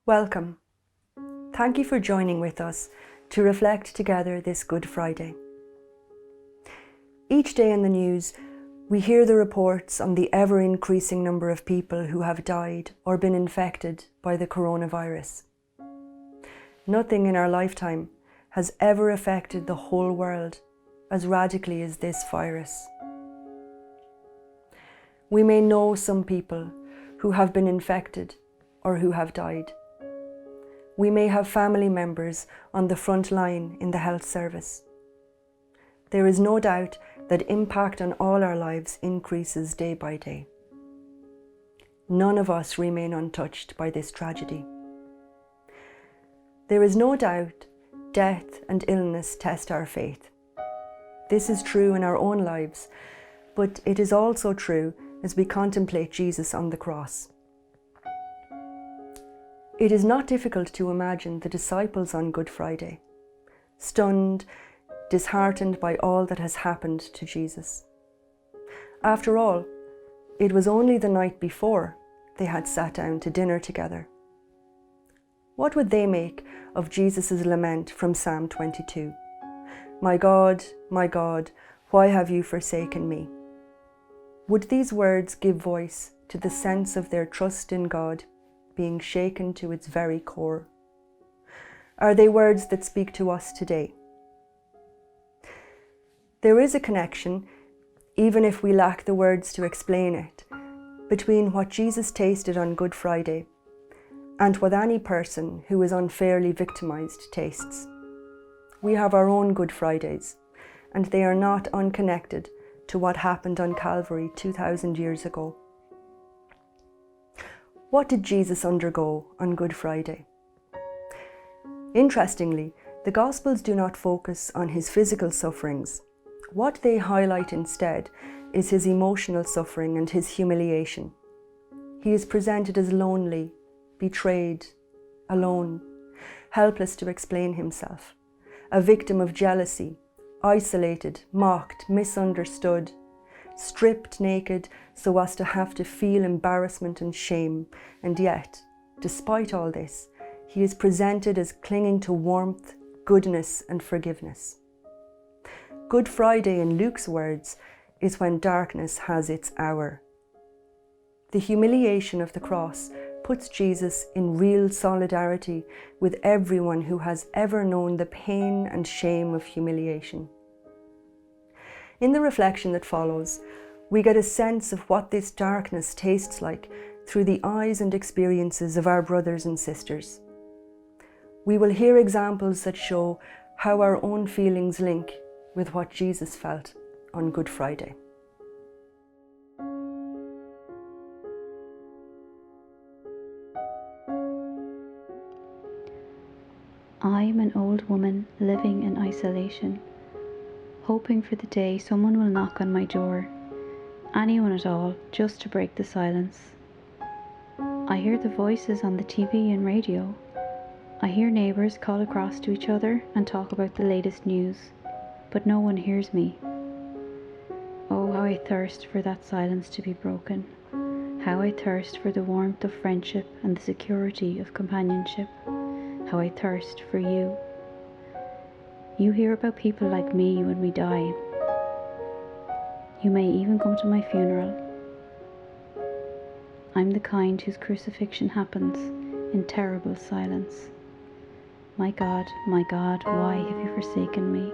Welcome. Thank you for joining with us to reflect together this Good Friday. Each day in the news, we hear the reports on the ever-increasing number of people who have died or been infected by the coronavirus. Nothing in our lifetime has ever affected the whole world as radically as this virus. We may know some people who have been infected or who have died. We may have family members on the front line in the health service. There is no doubt that impact on all our lives increases day by day. None of us remain untouched by this tragedy. There is no doubt death and illness test our faith. This is true in our own lives, but it is also true as we contemplate Jesus on the cross. It is not difficult to imagine the disciples on Good Friday, stunned, disheartened by all that has happened to Jesus. After all, it was only the night before they had sat down to dinner together. What would they make of Jesus' lament from Psalm 22? My God, why have you forsaken me? Would these words give voice to the sense of their trust in God being shaken to its very core? Are they words that speak to us today? There is a connection, even if we lack the words to explain it, between what Jesus tasted on Good Friday and what any person who is unfairly victimized tastes. We have our own Good Fridays, and they are not unconnected to what happened on Calvary 2,000 years ago. What did Jesus undergo on Good Friday? Interestingly, the Gospels do not focus on his physical sufferings. What they highlight instead is his emotional suffering and his humiliation. He is presented as lonely, betrayed, alone, helpless to explain himself, a victim of jealousy, isolated, mocked, misunderstood, stripped naked so as to have to feel embarrassment and shame, and yet, despite all this, he is presented as clinging to warmth, goodness and forgiveness. Good Friday, in Luke's words, is when darkness has its hour. The humiliation of the cross puts Jesus in real solidarity with everyone who has ever known the pain and shame of humiliation. In the reflection that follows, we get a sense of what this darkness tastes like through the eyes and experiences of our brothers and sisters. We will hear examples that show how our own feelings link with what Jesus felt on Good Friday. I am an old woman living in isolation, hoping for the day someone will knock on my door, anyone at all, just to break the silence. I hear the voices on the TV and radio. I hear neighbours call across to each other and talk about the latest news, but no one hears me. Oh, how I thirst for that silence to be broken. How I thirst for the warmth of friendship and the security of companionship. How I thirst for you. You hear about people like me when we die. You may even come to my funeral. I'm the kind whose crucifixion happens in terrible silence. My God, why have you forsaken me?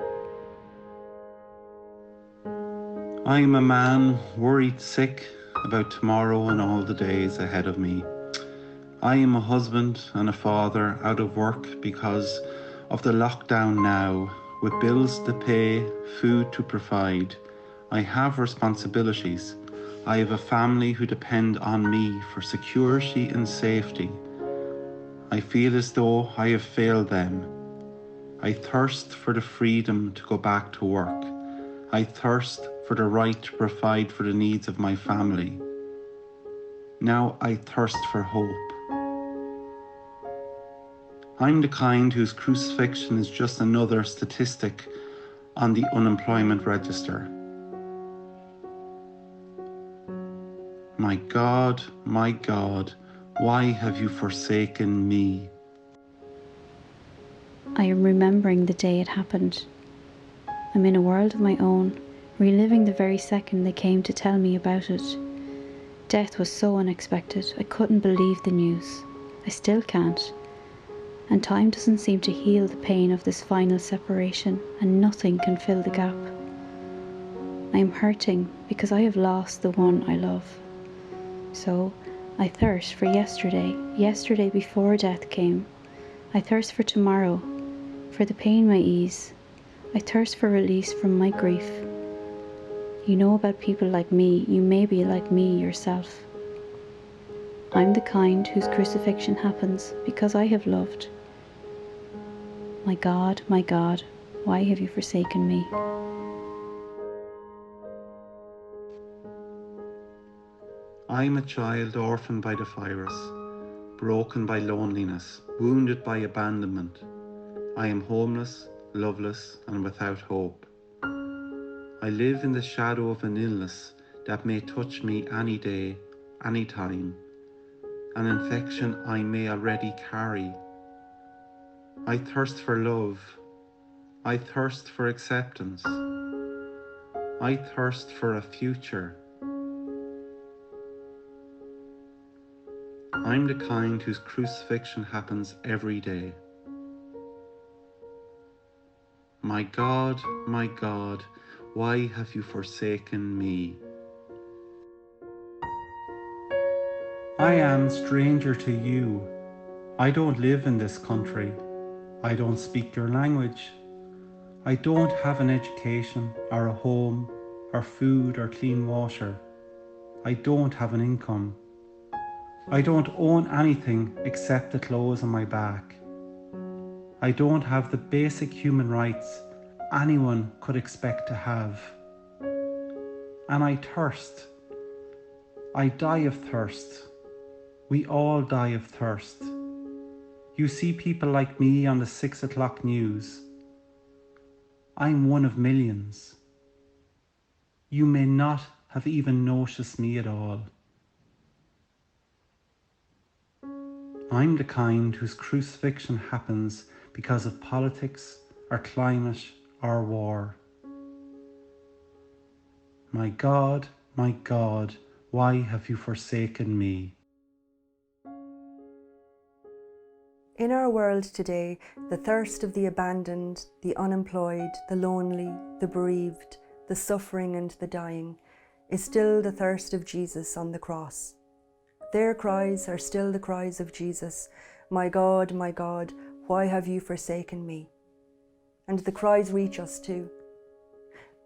I am a man worried sick about tomorrow and all the days ahead of me. I am a husband and a father out of work because of the lockdown now, with bills to pay, food to provide. I have responsibilities. I have a family who depend on me for security and safety. I feel as though I have failed them. I thirst for the freedom to go back to work. I thirst for the right to provide for the needs of my family. Now I thirst for hope. I'm the kind whose crucifixion is just another statistic on the unemployment register. My God, why have you forsaken me? I am remembering the day it happened. I'm in a world of my own, reliving the very second they came to tell me about it. Death was so unexpected, I couldn't believe the news. I still can't. And time doesn't seem to heal the pain of this final separation, and nothing can fill the gap. I am hurting because I have lost the one I love. So I thirst for yesterday before death came. I thirst for tomorrow, for the pain may ease. I thirst for release from my grief. You know about people like me, you may be like me yourself. I'm the kind whose crucifixion happens because I have loved. My God, why have you forsaken me? I am a child orphaned by the virus, broken by loneliness, wounded by abandonment. I am homeless, loveless, and without hope. I live in the shadow of an illness that may touch me any day, any time, an infection I may already carry. I thirst for love. I thirst for acceptance. I thirst for a future. I'm the kind whose crucifixion happens every day. My God, why have you forsaken me? I am stranger to you. I don't live in this country. I don't speak your language. I don't have an education or a home or food or clean water. I don't have an income. I don't own anything except the clothes on my back. I don't have the basic human rights anyone could expect to have. And I thirst. I die of thirst. We all die of thirst. You see people like me on the 6 o'clock news. I'm one of millions. You may not have even noticed me at all. I'm the kind whose crucifixion happens because of politics or climate or war. My God, why have you forsaken me? In our world today, the thirst of the abandoned, the unemployed, the lonely, the bereaved, the suffering and the dying is still the thirst of Jesus on the cross. Their cries are still the cries of Jesus, my God, why have you forsaken me? And the cries reach us too.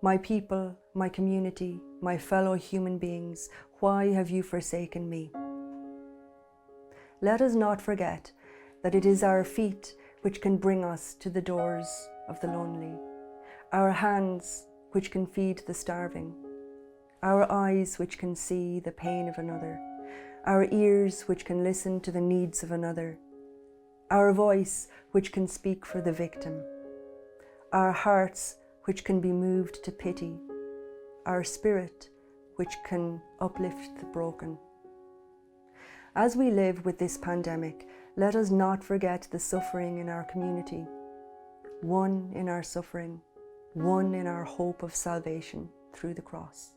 My people, my community, my fellow human beings, why have you forsaken me? Let us not forget that it is our feet which can bring us to the doors of the lonely, our hands which can feed the starving, our eyes which can see the pain of another, our ears which can listen to the needs of another, our voice which can speak for the victim, our hearts which can be moved to pity, our spirit which can uplift the broken. As we live with this pandemic, let us not forget the suffering in our community, one in our suffering, one in our hope of salvation through the cross.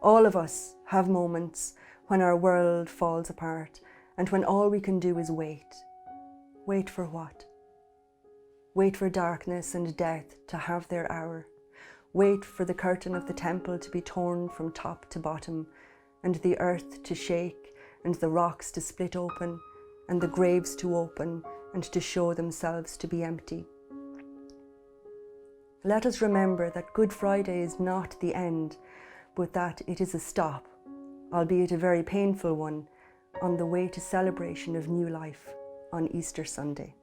All of us have moments when our world falls apart and when all we can do is wait. Wait for what? Wait for darkness and death to have their hour. Wait for the curtain of the temple to be torn from top to bottom, and the earth to shake, and the rocks to split open, and the graves to open and to show themselves to be empty. Let us remember that Good Friday is not the end, but that it is a stop, albeit a very painful one, on the way to celebration of new life on Easter Sunday.